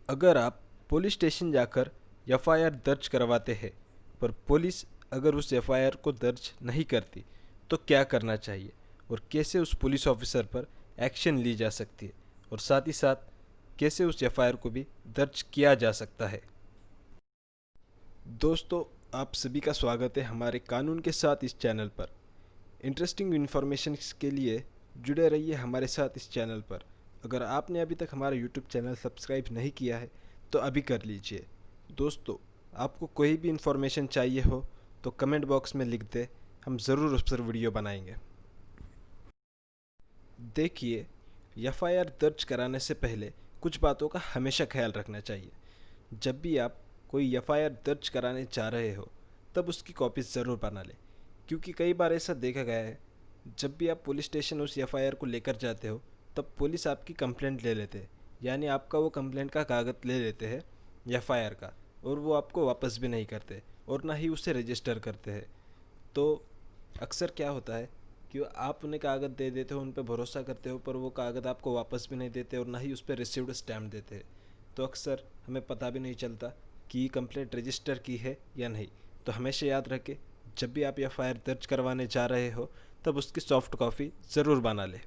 अगर आप police station जाकर एफआईआर दर्ज करवाते हैं पर पुलिस अगर उस एफआईआर को दर्ज नहीं करती तो क्या करना चाहिए और कैसे उस पुलिस ऑफिसर पर एक्शन ली जा सकती है और साथ ही साथ कैसे उस एफआईआर को भी दर्ज किया जा सकता है। दोस्तों, आप सभी का स्वागत है हमारे कानून के साथ इस चैनल पर। इंटरेस्टिंग इन्फॉर्मेशन के लिए जुड़े रहिए हमारे साथ इस चैनल पर। अगर आपने अभी तक हमारा यूट्यूब चैनल सब्सक्राइब नहीं किया है तो अभी कर लीजिए। दोस्तों, आपको कोई भी इन्फॉर्मेशन चाहिए हो तो कमेंट बॉक्स में लिख दें, हम ज़रूर उस पर वीडियो बनाएंगे। देखिए, एफआईआर दर्ज कराने से पहले कुछ बातों का हमेशा ख्याल रखना चाहिए। जब भी आप कोई एफआईआर दर्ज कराने जा रहे हो तब उसकी कॉपी ज़रूर बना लें, क्योंकि कई बार ऐसा देखा गया है जब भी आप पुलिस स्टेशन उस एफआईआर को लेकर जाते हो तब पुलिस आपकी कंप्लेंट ले लेते हैं, यानी आपका वो कंप्लेंट का कागज़ ले लेते हैं एफआईआर का, और वो आपको वापस भी नहीं करते और ना ही उसे रजिस्टर करते हैं। तो अक्सर क्या होता है कि आप उन्हें कागज़ दे देते हो, उन पर भरोसा करते हो, पर वो कागज़ आपको वापस भी नहीं देते और ना ही उस पर रिसीव्ड स्टैम्प देते हैं। तो अक्सर हमें पता भी नहीं चलता कि कंप्लेंट रजिस्टर की है या नहीं। तो हमेशा याद रखें, जब भी आप एफआईआर दर्ज करवाने जा रहे हो तब उसकी सॉफ्ट कॉपी ज़रूर बना लें।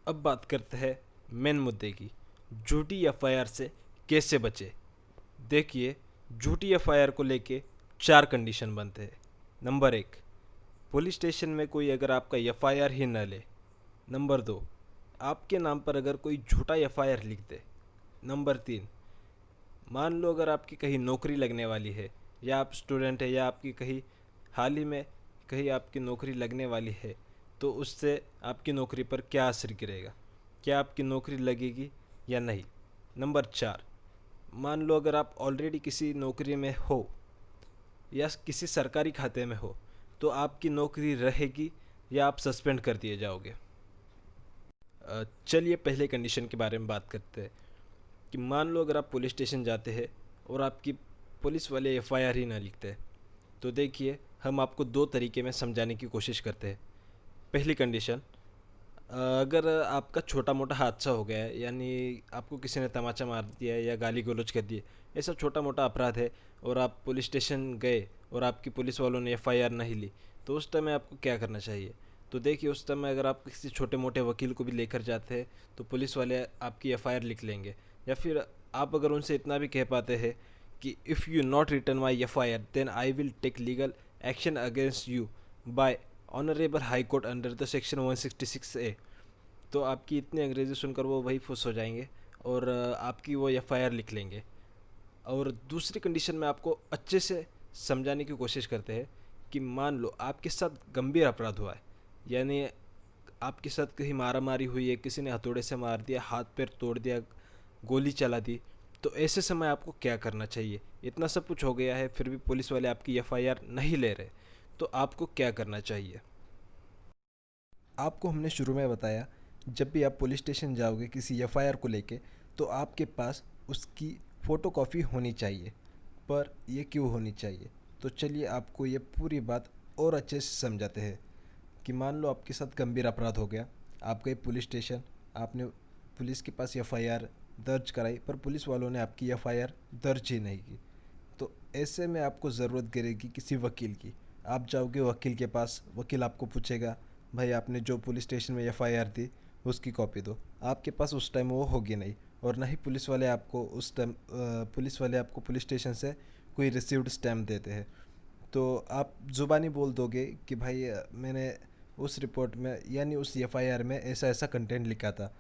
अब बात करते हैं मेन मुद्दे की, झूठी एफआईआर से कैसे बचे। देखिए, झूठी एफआईआर को लेके 4 कंडीशन बनते हैं। नंबर 1, पुलिस स्टेशन में कोई अगर आपका एफआईआर ही न ले। नंबर 2, आपके नाम पर अगर कोई झूठा एफआईआर लिख दे। नंबर 3, मान लो अगर आपकी कहीं नौकरी लगने वाली है, या आप स्टूडेंट है, या आपकी कहीं हाल ही में कहीं आपकी नौकरी लगने वाली है, तो उससे आपकी नौकरी पर क्या असर गिरेगा, क्या आपकी नौकरी लगेगी या नहीं। नंबर 4, मान लो अगर आप ऑलरेडी किसी नौकरी में हो या किसी सरकारी खाते में हो तो आपकी नौकरी रहेगी या आप सस्पेंड कर दिए जाओगे। चलिए पहले कंडीशन के बारे में बात करते हैं कि मान लो अगर आप पुलिस स्टेशन जाते हैं और आपकी पुलिस वाले एफआईआर ही ना लिखते, तो देखिए हम आपको दो तरीके में समझाने की कोशिश करते हैं। पहली कंडीशन, अगर आपका छोटा मोटा हादसा हो गया है, यानी आपको किसी ने तमाचा मार दिया है या गाली गलौज कर दी है, ऐसा छोटा मोटा अपराध है और आप पुलिस स्टेशन गए और आपकी पुलिस वालों ने एफआईआर नहीं ली, तो उस टाइम आपको क्या करना चाहिए। तो देखिए, उस टाइम अगर आप किसी छोटे मोटे वकील को भी लेकर जाते हैं तो पुलिस वाले आपकी एफआईआर लिख लेंगे। या फिर आप अगर उनसे इतना भी कह पाते हैं कि if you not return my FIR then I will take legal action against you by honourable High Court under the section 166A, तो आपकी इतनी अंग्रेज़ी सुनकर वो वही खुश हो जाएंगे और आपकी वो एफआईआर लिख लेंगे। और दूसरी कंडीशन में आपको अच्छे से समझाने की कोशिश करते हैं कि मान लो आपके साथ गंभीर अपराध हुआ है, यानी आपके साथ कहीं मारा मारी हुई है, किसी ने हथौड़े से मार दिया, हाथ पैर तोड़ दिया, गोली चला दी, तो ऐसे समय आपको क्या करना चाहिए। इतना सब कुछ हो गया है फिर भी पुलिस वाले आपकी एफआईआर नहीं ले रहे, तो आपको क्या करना चाहिए। आपको हमने शुरू में बताया, जब भी आप पुलिस स्टेशन जाओगे किसी एफआईआर को लेके तो आपके पास उसकी फ़ोटोकॉपी होनी चाहिए। पर ये क्यों होनी चाहिए, तो चलिए आपको ये पूरी बात और अच्छे से समझाते हैं कि मान लो आपके साथ गंभीर अपराध हो गया, आप गए पुलिस स्टेशन, आपने पुलिस के पास एफआईआर दर्ज कराई पर पुलिस वालों ने आपकी एफआईआर दर्ज ही नहीं की। तो ऐसे में आपको ज़रूरत गिरेगी किसी वकील की। आप जाओगे वकील के पास, वकील आपको पूछेगा, भाई आपने जो पुलिस स्टेशन में एफआईआर दी उसकी कॉपी दो। आपके पास उस टाइम वो होगी नहीं, और ना ही पुलिस वाले आपको उस टाइम पुलिस स्टेशन से कोई रिसीव्ड स्टैम्प देते हैं। तो आप ज़ुबानी बोल दोगे कि भाई मैंने उस रिपोर्ट में यानी उस एफआईआर में ऐसा ऐसा कंटेंट लिखा था,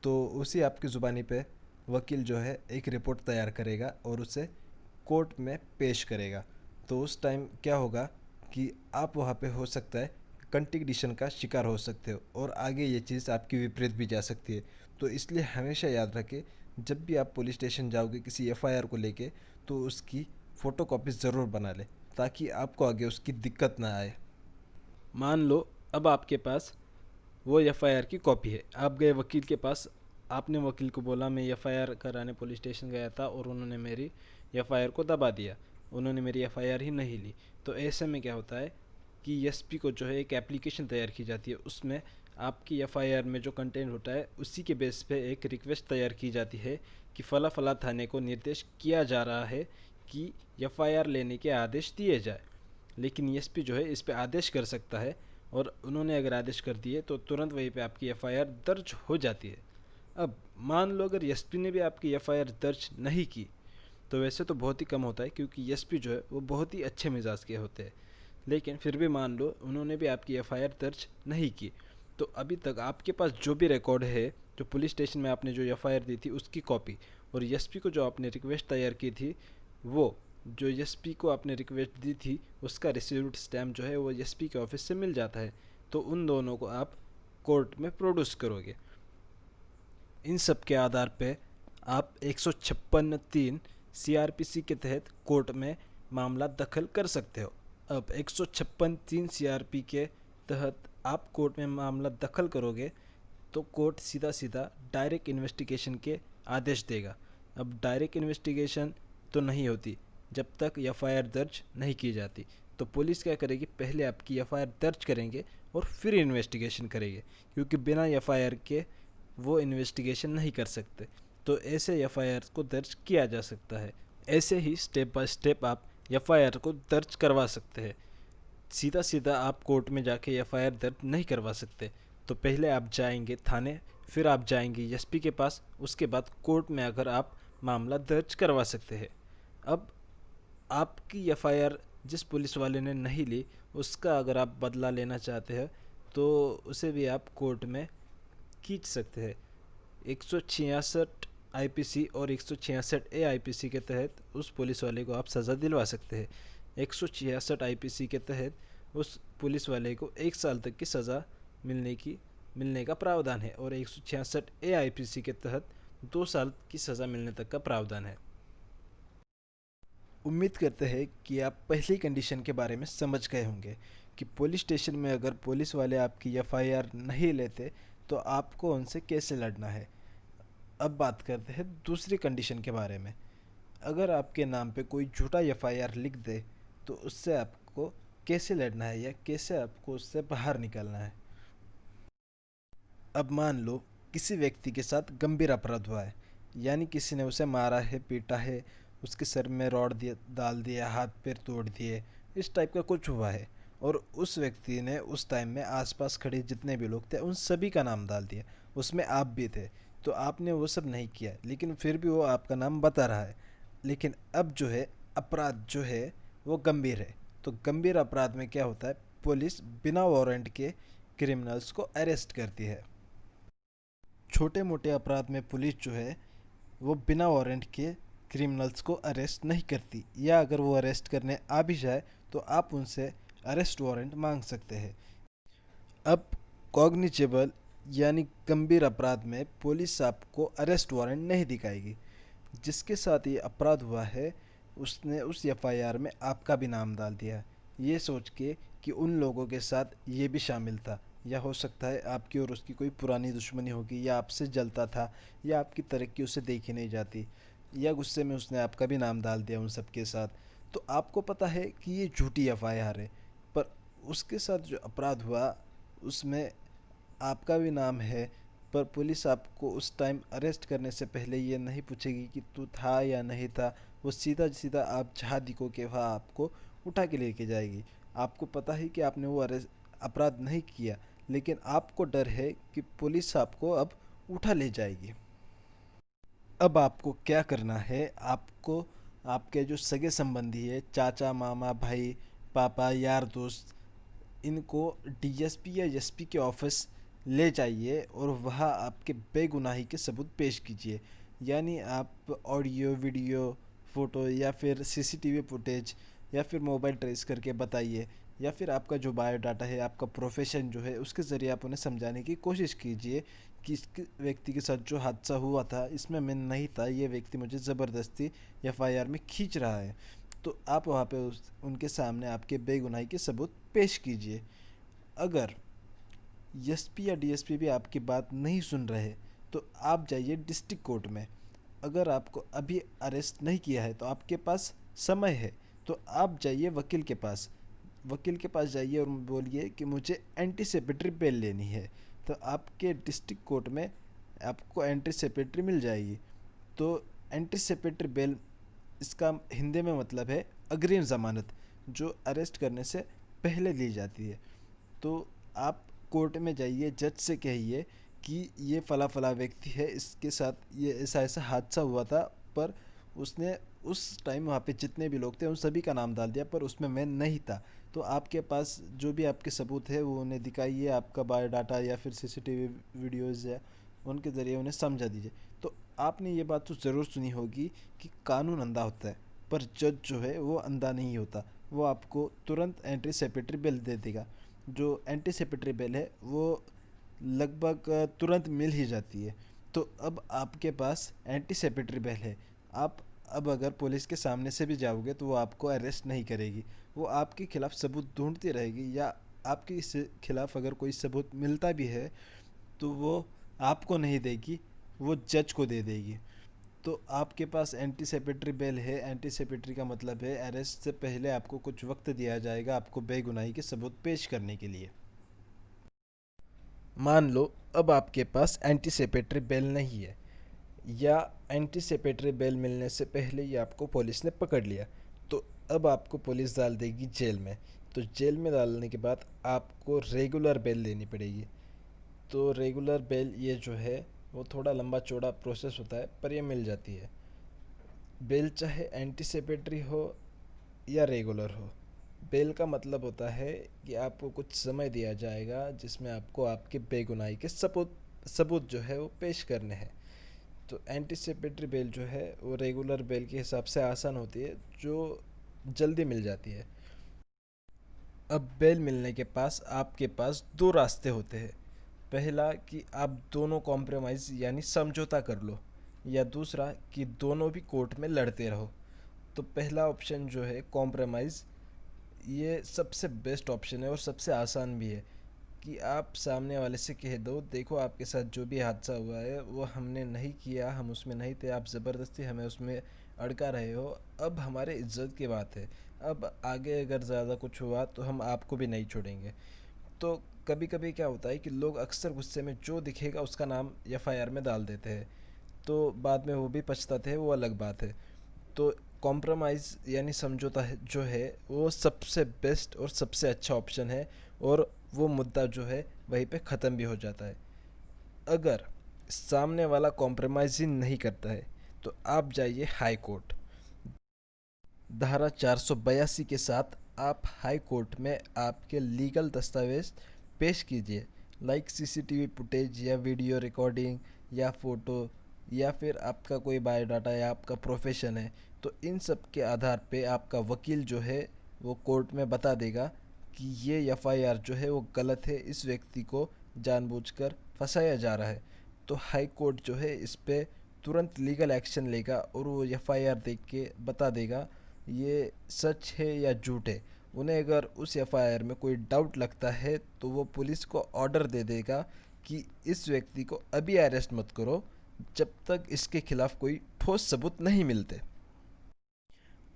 तो उसी आपकी ज़ुबानी पे वकील जो है एक रिपोर्ट तैयार करेगा और उसे कोर्ट में पेश करेगा। तो उस टाइम क्या होगा कि आप वहाँ पे हो सकता है कंट्रडिक्शन का शिकार हो सकते हो और आगे ये चीज़ आपकी विपरीत भी जा सकती है। तो इसलिए हमेशा याद रखें, जब भी आप पुलिस स्टेशन जाओगे किसी एफआईआर को लेके तो उसकी फ़ोटोकॉपी ज़रूर बना लें, ताकि आपको आगे उसकी दिक्कत ना आए। मान लो अब आपके पास वो एफआईआर की कॉपी है, आप गए वकील के पास, आपने वकील को बोला मैं एफआईआर कराने पुलिस स्टेशन गया था और उन्होंने मेरी एफआईआर को दबा दिया, उन्होंने मेरी एफआईआर ही नहीं ली। तो ऐसे में क्या होता है कि एसपी को जो है एक एप्लीकेशन तैयार की जाती है, उसमें आपकी एफआईआर में जो कंटेंट होता है उसी के बेस पे एक रिक्वेस्ट तैयार की जाती है कि फला फला थाने को निर्देश किया जा रहा है कि एफआईआर लेने के आदेश दिए जाए। लेकिन एसपी जो है इस पे आदेश कर सकता है, और उन्होंने अगर आदेश कर दिए तो तुरंत वहीं पे आपकी एफआईआर दर्ज हो जाती है। अब मान लो अगर एसपी ने भी आपकी एफआईआर दर्ज नहीं की, तो वैसे तो बहुत ही कम होता है क्योंकि एसपी जो है वो बहुत ही अच्छे मिजाज के होते हैं, लेकिन फिर भी मान लो उन्होंने भी आपकी एफआईआर दर्ज नहीं की, तो अभी तक आपके पास जो भी रिकॉर्ड है, जो पुलिस स्टेशन में आपने जो एफआईआर दी थी उसकी कॉपी, और एसपी को जो आपने रिक्वेस्ट तैयार की थी वो, जो एसपी को आपने रिक्वेस्ट दी थी उसका रिसीव्ड स्टैम्प जो है वो एसपी के ऑफिस से मिल जाता है, तो उन दोनों को आप कोर्ट में प्रोड्यूस करोगे। इन सब के आधार पे आप 156(3) सीआरपीसी के तहत कोर्ट में मामला दखल कर सकते हो। अब 156(3) सीआरपी के तहत आप कोर्ट में मामला दखल करोगे तो कोर्ट सीधा सीधा डायरेक्ट इन्वेस्टिगेशन के आदेश देगा। अब डायरेक्ट इन्वेस्टिगेशन तो नहीं होती जब तक एफआईआर दर्ज नहीं की जाती, तो पुलिस क्या करेगी, पहले आपकी एफआईआर दर्ज करेंगे और फिर इन्वेस्टिगेशन करेंगे, क्योंकि बिना एफआईआर के वो इन्वेस्टिगेशन नहीं कर सकते। तो ऐसे एफआईआर को दर्ज किया जा सकता है। ऐसे ही स्टेप बाय स्टेप आप एफआईआर को दर्ज करवा सकते हैं। सीधा सीधा आप कोर्ट में जाके एफआईआर दर्ज नहीं करवा सकते। तो पहले आप जाएंगे थाने, फिर आप जाएंगे एसपी के पास, उसके बाद कोर्ट में आकर आप मामला दर्ज करवा सकते हैं। अब आपकी एफआईआर जिस पुलिस वाले ने नहीं ली उसका अगर आप बदला लेना चाहते हैं तो उसे भी आप कोर्ट में खींच सकते हैं। 166 आईपीसी और 166 ए आईपीसी के तहत उस पुलिस वाले को आप सज़ा दिलवा सकते हैं। 166 आईपीसी के तहत उस पुलिस वाले को 1 साल तक की सज़ा मिलने का प्रावधान है, और 166 ए आईपीसी के तहत 2 साल की सज़ा मिलने तक का प्रावधान है। उम्मीद करते हैं कि आप पहली कंडीशन के बारे में समझ गए होंगे कि पुलिस स्टेशन में अगर पुलिस वाले आपकी एफआईआर नहीं लेते तो आपको उनसे कैसे लड़ना है। अब बात करते हैं दूसरी कंडीशन के बारे में। अगर आपके नाम पे कोई झूठा एफआईआर लिख दे तो उससे आपको कैसे लड़ना है या कैसे आपको उससे बाहर निकलना है। अब मान लो किसी व्यक्ति के साथ गंभीर अपराध हुआ है, यानी किसी ने उसे मारा है, पीटा है, उसके सर में रॉड डाल दिया, हाथ पैर तोड़ दिए, इस टाइप का कुछ हुआ है, और उस व्यक्ति ने उस टाइम में आसपास खड़े जितने भी लोग थे उन सभी का नाम डाल दिया, उसमें आप भी थे। तो आपने वो सब नहीं किया, लेकिन फिर भी वो आपका नाम बता रहा है। लेकिन अब जो है अपराध जो है वो गंभीर है। तो गंभीर अपराध में क्या होता है, पुलिस बिना वारंट के क्रिमिनल्स को अरेस्ट करती है। छोटे मोटे अपराध में पुलिस जो है वो बिना वारंट के क्रिमिनल्स को अरेस्ट नहीं करती, या अगर वो अरेस्ट करने आ भी जाए तो आप उनसे अरेस्ट वारंट मांग सकते हैं। अब कॉग्निजेबल यानी गंभीर अपराध में पुलिस आपको अरेस्ट वारंट नहीं दिखाएगी। जिसके साथ ये अपराध हुआ है उसने उस एफआईआर में आपका भी नाम डाल दिया, ये सोच के कि उन लोगों के साथ ये भी शामिल था, या हो सकता है आपकी और उसकी कोई पुरानी दुश्मनी होगी, या आपसे जलता था, या आपकी तरक्की उसे देखी नहीं जाती, या गुस्से में उसने आपका भी नाम डाल दिया उन सब के साथ। तो आपको पता है कि ये झूठी एफआईआर है, पर उसके साथ जो अपराध हुआ उसमें आपका भी नाम है, पर पुलिस आपको उस टाइम अरेस्ट करने से पहले ये नहीं पूछेगी कि तू था या नहीं था। वो सीधा सीधा आप जहाँ दिखोगे वहाँ आपको उठा के लेके जाएगी। आपको पता है कि आपने वो अरेस्ट अपराध नहीं किया, लेकिन आपको डर है कि पुलिस आपको अब उठा ले जाएगी। अब आपको क्या करना है, आपको आपके जो सगे संबंधी है, चाचा, मामा, भाई, पापा, यार दोस्त, इनको डीएसपी या एसपी के ऑफिस ले जाइए और वहाँ आपके बेगुनाही के सबूत पेश कीजिए। यानी आप ऑडियो, वीडियो, फ़ोटो या फिर सीसीटीवी फुटेज या फिर मोबाइल ट्रेस करके बताइए, या फिर आपका जो बायोडाटा है, आपका प्रोफेशन जो है, उसके ज़रिए आप उन्हें समझाने की कोशिश कीजिए कि इस व्यक्ति के साथ जो हादसा हुआ था इसमें मैं नहीं था, ये व्यक्ति मुझे ज़बरदस्ती एफआईआर में खींच रहा है। तो आप वहाँ पे उनके सामने आपके बेगुनाही के सबूत पेश कीजिए। अगर एसपी या डीएसपी भी आपकी बात नहीं सुन रहे तो आप जाइए डिस्ट्रिक्ट कोर्ट में। अगर आपको अभी अरेस्ट नहीं किया है तो आपके पास समय है, तो आप जाइए वकील के पास। वकील के पास जाइए और बोलिए कि मुझे एंटीसिपेटरी बेल लेनी है, तो आपके डिस्ट्रिक्ट कोर्ट में आपको एंटीसिपेटरी मिल जाएगी। तो एंटीसिपेटरी बेल, इसका हिंदी में मतलब है अग्रिम ज़मानत, जो अरेस्ट करने से पहले ली जाती है। तो आप कोर्ट में जाइए, जज से कहिए कि ये फला फला व्यक्ति है, इसके साथ ये ऐसा ऐसा हादसा हुआ था, पर उसने उस टाइम वहाँ पे जितने भी लोग थे उन सभी का नाम डाल दिया, पर उसमें मैं नहीं था। तो आपके पास जो भी आपके सबूत है वो उन्हें दिखाइए, आपका बायोडाटा या फिर सीसीटीवी वीडियोज़ है, उनके ज़रिए उन्हें समझा दीजिए। तो आपने ये बात तो ज़रूर सुनी होगी कि कानून अंधा होता है, पर जज जो है वो अंधा नहीं होता। वो आपको तुरंत एंटीसिपेटरी बेल दे देगा। जो एंटीसिपेटरी बेल है वो लगभग तुरंत मिल ही जाती है। तो अब आपके पास एंटीसिपेटरी बेल है। आप अब अगर पुलिस के सामने से भी जाओगे तो वो आपको अरेस्ट नहीं करेगी। वो आपके खिलाफ सबूत ढूंढती रहेगी, या आपके खिलाफ अगर कोई सबूत मिलता भी है तो वो आपको नहीं देगी, वो जज को दे देगी। तो आपके पास एंटीसिपेटरी बेल है। एंटीसिपेटरी का मतलब है अरेस्ट से पहले आपको कुछ वक्त दिया जाएगा आपको बेगुनाही के सबूत पेश करने के लिए। मान लो अब आपके पास एंटीसिपेटरी बेल नहीं है, या एंटीसिपेटरी बेल मिलने से पहले ही आपको पुलिस ने पकड़ लिया, तो अब आपको पुलिस डाल देगी जेल में। तो जेल में डालने के बाद आपको रेगुलर बेल देनी पड़ेगी। तो रेगुलर बेल ये जो है वो थोड़ा लंबा चौड़ा प्रोसेस होता है, पर ये मिल जाती है। बेल चाहे एंटीसिपेटरी हो या रेगुलर हो, बेल का मतलब होता है कि आपको कुछ समय दिया जाएगा जिसमें आपको आपके बेगुनाही के सबूत सबूत जो है वो पेश करने हैं। तो एंटीसिपेटरी बेल जो है वो रेगुलर बेल के हिसाब से आसान होती है, जो जल्दी मिल जाती है। अब बेल मिलने के पास आपके पास दो रास्ते होते हैं। पहला कि आप दोनों कॉम्प्रोमाइज़ यानी समझौता कर लो, या दूसरा कि दोनों भी कोर्ट में लड़ते रहो। तो पहला ऑप्शन जो है कॉम्प्रोमाइज़, ये सबसे बेस्ट ऑप्शन है और सबसे आसान भी है। कि आप सामने वाले से कह दो, देखो आपके साथ जो भी हादसा हुआ है वो हमने नहीं किया, हम उसमें नहीं थे, आप ज़बरदस्ती हमें उसमें अड़का रहे हो। अब हमारे इज्जत की बात है, अब आगे अगर ज़्यादा कुछ हुआ तो हम आपको भी नहीं छोड़ेंगे। तो कभी कभी क्या होता है कि लोग अक्सर गुस्से में जो दिखेगा उसका नाम एफआईआर में डाल देते हैं, तो बाद में वो भी पछताते हैं, वो अलग बात है। तो कॉम्प्रोमाइज़ यानी समझौता है जो है वो सबसे बेस्ट और सबसे अच्छा ऑप्शन है, और वो मुद्दा जो है वहीं पे ख़त्म भी हो जाता है। अगर सामने वाला कॉम्प्रोमाइज़ ही नहीं करता है तो आप जाइए हाई कोर्ट। धारा 482 के साथ आप हाई कोर्ट में आपके लीगल दस्तावेज पेश कीजिए, लाइक सीसीटीवी फुटेज या वीडियो रिकॉर्डिंग या फ़ोटो, या फिर आपका कोई बायोडाटा या आपका प्रोफेशन है। तो इन सब के आधार पे आपका वकील जो है वो कोर्ट में बता देगा कि ये एफआईआर जो है वो गलत है, इस व्यक्ति को जानबूझकर फंसाया जा रहा है। तो हाई कोर्ट जो है इस पे तुरंत लीगल एक्शन लेगा और वो एफआईआर देख के बता देगा ये सच है या झूठ है। उन्हें अगर उस एफआईआर में कोई डाउट लगता है तो वो पुलिस को ऑर्डर दे देगा कि इस व्यक्ति को अभी अरेस्ट मत करो जब तक इसके खिलाफ कोई ठोस सबूत नहीं मिलते।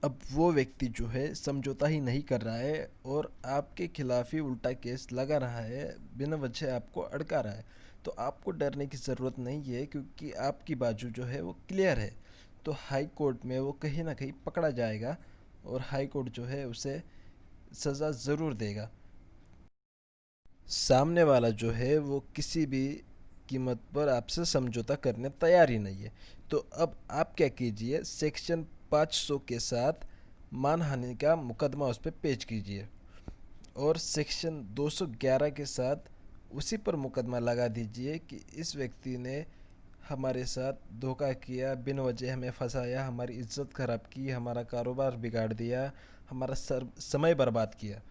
अब वो व्यक्ति जो है समझौता ही नहीं कर रहा है और आपके खिलाफ ही उल्टा केस लगा रहा है, बिना वजह आपको अड़का रहा है, तो आपको डरने की ज़रूरत नहीं है, क्योंकि आपकी बाजू जो है वो क्लियर है। तो हाई कोर्ट में वो कहीं ना कहीं पकड़ा जाएगा और हाई कोर्ट जो है उसे सज़ा ज़रूर देगा। सामने वाला जो है वो किसी भी कीमत पर आपसे समझौता करने तैयार ही नहीं है। तो अब आप क्या कीजिए, सेक्शन 500 के साथ मानहानि का मुकदमा उस पर पेश कीजिए, और सेक्शन 211 के साथ उसी पर मुकदमा लगा दीजिए कि इस व्यक्ति ने हमारे साथ धोखा किया, बिन वजह हमें फंसाया, हमारी इज्जत खराब की, हमारा कारोबार बिगाड़ दिया, हमारा समय बर्बाद किया।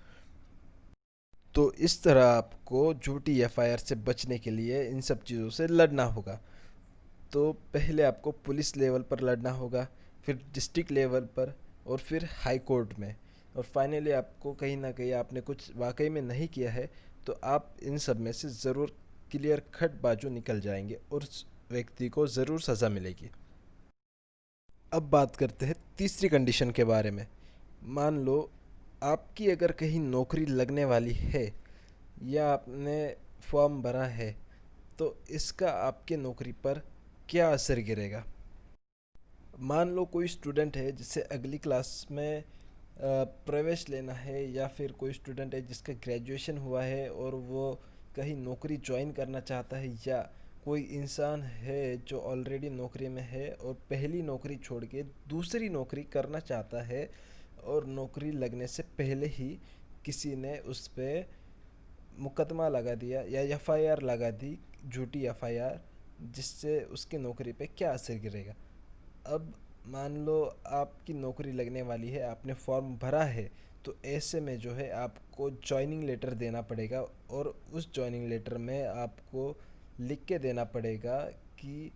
तो इस तरह आपको झूठी एफआईआर से बचने के लिए इन सब चीज़ों से लड़ना होगा। तो पहले आपको पुलिस लेवल पर लड़ना होगा, फिर डिस्ट्रिक्ट लेवल पर, और फिर हाई कोर्ट में, और फाइनली आपको कहीं ना कहीं आपने कुछ वाकई में नहीं किया है तो आप इन सब में से ज़रूर क्लियर कट बाजू निकल जाएंगे और उस व्यक्ति को ज़रूर सज़ा मिलेगी। अब बात करते हैं तीसरी कंडीशन के बारे में। मान लो आपकी अगर कहीं नौकरी लगने वाली है, या आपने फॉर्म भरा है, तो इसका आपके नौकरी पर क्या असर गिरेगा? मान लो कोई स्टूडेंट है जिसे अगली क्लास में प्रवेश लेना है, या फिर कोई स्टूडेंट है जिसका ग्रेजुएशन हुआ है और वो कहीं नौकरी ज्वाइन करना चाहता है, या कोई इंसान है जो ऑलरेडी नौकरी में है और पहली नौकरी छोड़ के दूसरी नौकरी करना चाहता है, और नौकरी लगने से पहले ही किसी ने उस पर मुकदमा लगा दिया या एफआईआर लगा दी, झूठी एफआईआर, जिससे उसकी नौकरी पे क्या असर गिरेगा? अब मान लो आपकी नौकरी लगने वाली है, आपने फॉर्म भरा है, तो ऐसे में जो है आपको जॉइनिंग लेटर देना पड़ेगा, और उस जॉइनिंग लेटर में आपको लिख के देना पड़ेगा कि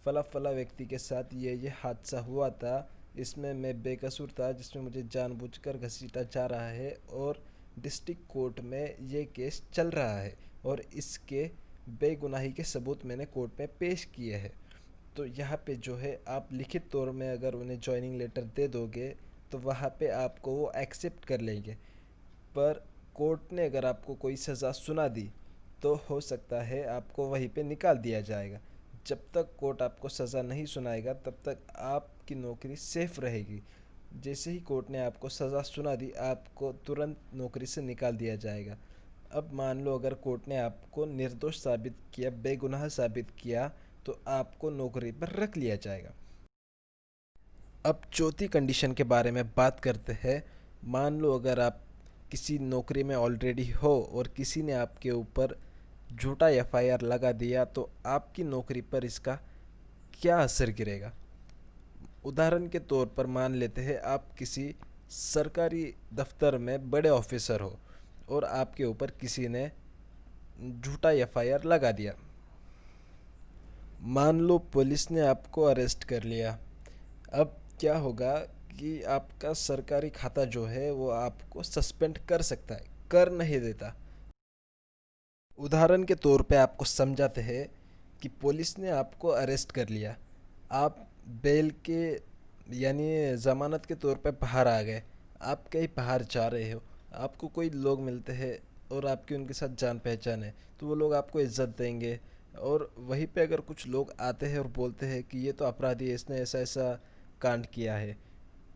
फला फला व्यक्ति के साथ ये हादसा हुआ था, इसमें मैं बेकसूर था, जिसमें मुझे जानबूझकर घसीटा जा रहा है, और डिस्ट्रिक्ट कोर्ट में ये केस चल रहा है, और इसके बेगुनाही के सबूत मैंने कोर्ट में पेश किए हैं। तो यहाँ पे जो है आप लिखित तौर में अगर उन्हें जॉइनिंग लेटर दे दोगे, तो वहाँ पे आपको वो एक्सेप्ट कर लेंगे। पर कोर्ट ने अगर आपको कोई सज़ा सुना दी, तो हो सकता है आपको वहीं पे निकाल दिया जाएगा। जब तक कोर्ट आपको सज़ा नहीं सुनाएगा, तब तक आपकी नौकरी सेफ रहेगी। जैसे ही कोर्ट ने आपको सज़ा सुना दी, आपको तुरंत नौकरी से निकाल दिया जाएगा। अब मान लो अगर कोर्ट ने आपको निर्दोष साबित किया, बेगुनाह साबित किया, तो आपको नौकरी पर रख लिया जाएगा। अब चौथी कंडीशन के बारे में बात करते हैं। मान लो अगर आप किसी नौकरी में ऑलरेडी हो और किसी ने आपके ऊपर झूठा एफआईआर लगा दिया, तो आपकी नौकरी पर इसका क्या असर गिरेगा? उदाहरण के तौर पर मान लेते हैं आप किसी सरकारी दफ्तर में बड़े ऑफिसर हो, और आपके ऊपर किसी ने झूठा एफआईआर लगा दिया। मान लो पुलिस ने आपको अरेस्ट कर लिया। अब क्या होगा कि आपका सरकारी खाता जो है वो आपको सस्पेंड कर सकता है, कर नहीं देता। उदाहरण के तौर पे आपको समझाते हैं कि पुलिस ने आपको अरेस्ट कर लिया, आप बेल के यानी ज़मानत के तौर पे बाहर आ गए, आप कहीं बाहर जा रहे हो, आपको कोई लोग मिलते हैं और आपकी उनके साथ जान पहचान है, तो वो लोग आपको इज्जत देंगे। और वहीं पे अगर कुछ लोग आते हैं और बोलते हैं कि ये तो अपराधी है, इसने ऐसा ऐसा कांड किया है,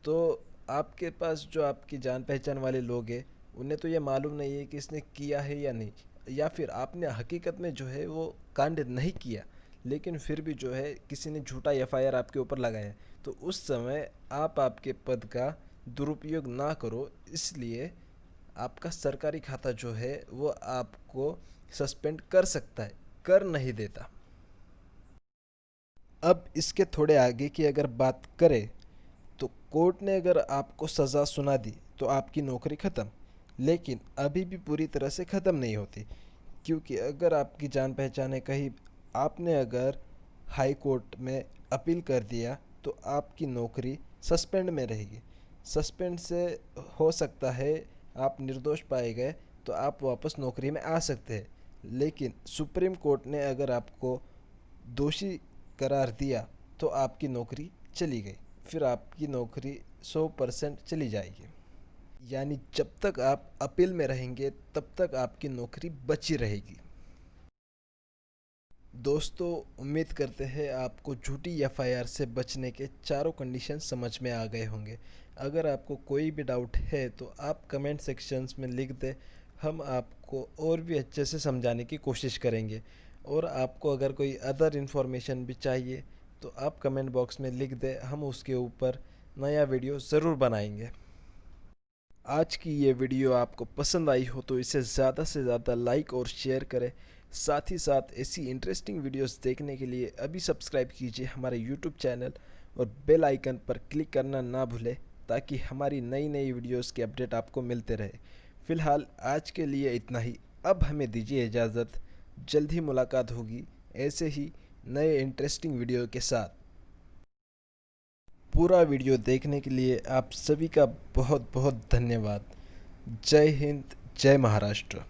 तो आपके पास जो आपकी जान पहचान वाले लोग हैं, उन्हें तो ये मालूम नहीं है कि इसने किया है या नहीं, या फिर आपने हकीकत में जो है वो कांड नहीं किया, लेकिन फिर भी जो है किसी ने झूठा एफआईआर आपके ऊपर लगाया। तो उस समय आप आपके पद का दुरुपयोग ना करो, इसलिए आपका सरकारी खाता जो है वो आपको सस्पेंड कर सकता है, कर नहीं देता। अब इसके थोड़े आगे की अगर बात करें, तो कोर्ट ने अगर आपको सज़ा सुना दी तो आपकी नौकरी ख़त्म, लेकिन अभी भी पूरी तरह से ख़त्म नहीं होती, क्योंकि अगर आपकी जान पहचान है कहीं, आपने अगर हाई कोर्ट में अपील कर दिया, तो आपकी नौकरी सस्पेंड में रहेगी। सस्पेंड से हो सकता है आप निर्दोष पाए गए तो आप वापस नौकरी में आ सकते हैं, लेकिन सुप्रीम कोर्ट ने अगर आपको दोषी करार दिया, तो आपकी नौकरी चली गई, फिर आपकी नौकरी 100% चली जाएगी। यानी जब तक आप अपील में रहेंगे तब तक आपकी नौकरी बची रहेगी। दोस्तों, उम्मीद करते हैं आपको झूठी एफआईआर से बचने के चारों कंडीशन समझ में आ गए होंगे। अगर आपको कोई भी डाउट है तो आप कमेंट सेक्शंस में लिख दें, हम आपको और भी अच्छे से समझाने की कोशिश करेंगे। और आपको अगर कोई अदर इन्फॉर्मेशन भी चाहिए तो आप कमेंट बॉक्स में लिख दें, हम उसके ऊपर नया वीडियो ज़रूर बनाएंगे। आज की ये वीडियो आपको पसंद आई हो तो इसे ज़्यादा से ज़्यादा लाइक और शेयर करें। साथ ही साथ ऐसी इंटरेस्टिंग वीडियोस देखने के लिए अभी सब्सक्राइब कीजिए हमारे यूट्यूब चैनल, और बेल आइकन पर क्लिक करना ना भूलें, ताकि हमारी नई नई वीडियोस के अपडेट आपको मिलते रहे। फ़िलहाल आज के लिए इतना ही। अब हमें दीजिए इजाज़त। जल्द ही मुलाकात होगी ऐसे ही नए इंटरेस्टिंग वीडियो के साथ। पूरा वीडियो देखने के लिए आप सभी का बहुत बहुत धन्यवाद। जय हिंद, जय महाराष्ट्र।